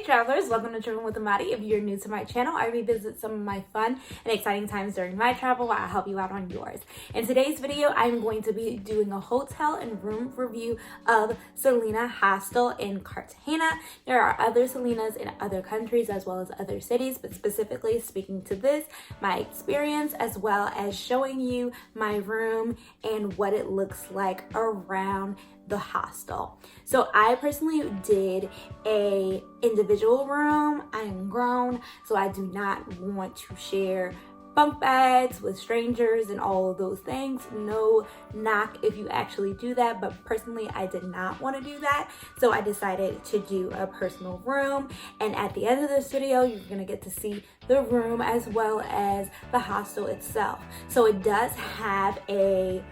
travelers, welcome to Traveling with Amadi. If you're new to my channel, I revisit some of my fun and exciting times during my travel while I help you out on yours. In today's video, I'm going to be doing a hotel and room review of Selina Hostel in Cartagena. There are other Selinas in other countries as well as other cities, but specifically speaking to this, my experience, as well as showing you my room and what it looks like around the hostel. So I personally did a individual room. I am grown, so I do not want to share bunk beds with strangers and all of those things. No knock if you actually do that, but personally I did not want to do that, so I decided to do a personal room. And at the end of this video, you're gonna get to see the room as well as the hostel itself. So it does have a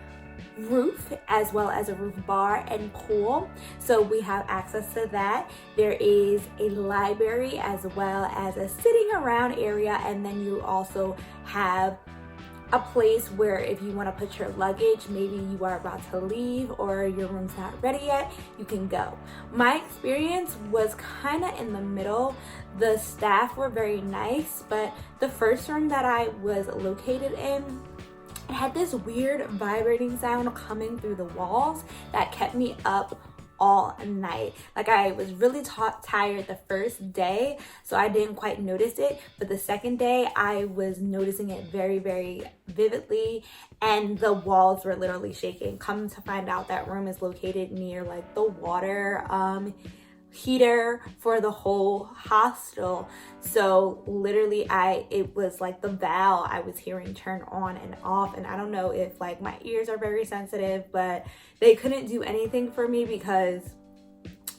roof as well as a roof bar and pool, so we have access to that. There is a library as well as a sitting around area, and then you also have a place where if you want to put your luggage, maybe you are about to leave or your room's not ready yet, you can go. My experience was kind of in the middle. The staff were very nice, but the first room that I was located in, it had this weird vibrating sound coming through the walls that kept me up all night. Like, I was really tired the first day, so I didn't quite notice it, but the second day I was noticing it very, very vividly, and the walls were literally shaking. Come to find out, that room is located near like the water heater for the whole hostel. So literally it was like the valve I was hearing turn on and off, and I don't know if like my ears are very sensitive, but they couldn't do anything for me because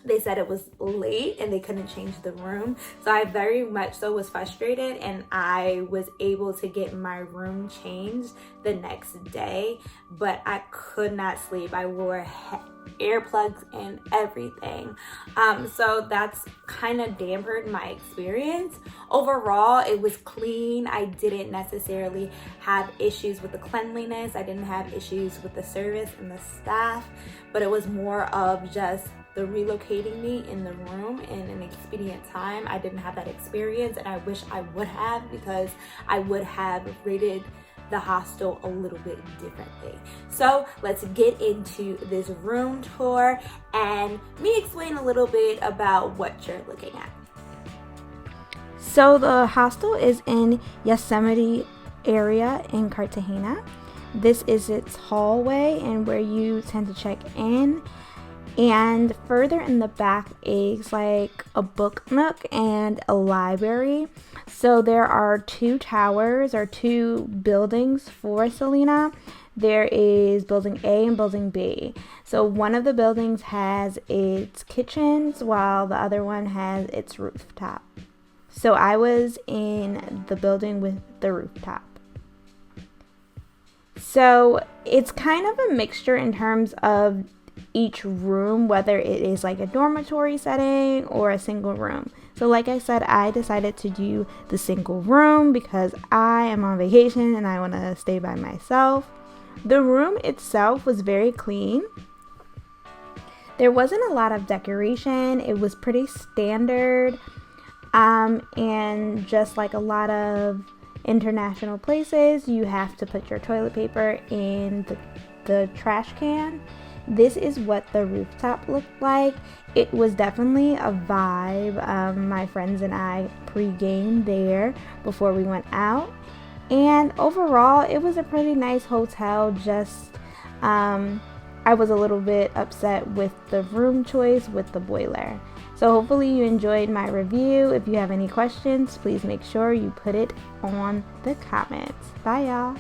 they said it was late and they couldn't change the room. So I very much so was frustrated, and I was able to get my room changed the next day, but I could not sleep. I wore earplugs and everything. So that's kind of dampened my experience. Overall, it was clean. I didn't necessarily have issues with the cleanliness. I didn't have issues with the service and the staff, but it was more of just the relocating me in the room in an expedient time. I didn't have that experience, and I wish I would have, because I would have rated the hostel a little bit differently. So let's get into this room tour and me explain a little bit about what you're looking at. So the hostel is in Yosemite area in Cartagena. This is its hallway and where you tend to check in. And further in the back is like a book nook and a library. So there are two towers or two buildings for Selina. There is building A and building B. So one of the buildings has its kitchens while the other one has its rooftop. So I was in the building with the rooftop. So it's kind of a mixture in terms of each room, whether it is like a dormitory setting or a single room. So like I said, I decided to do the single room because I am on vacation and I want to stay by myself. The room itself was very clean. There wasn't a lot of decoration. It was pretty standard, and just like a lot of international places, you have to put your toilet paper in the trash can. This is what the rooftop looked like. It was definitely a vibe. My friends and I pre-gamed there before we went out. And overall, it was a pretty nice hotel. Just, I was a little bit upset with the room choice with the boiler. So hopefully you enjoyed my review. If you have any questions, please make sure you put it on the comments. Bye, y'all.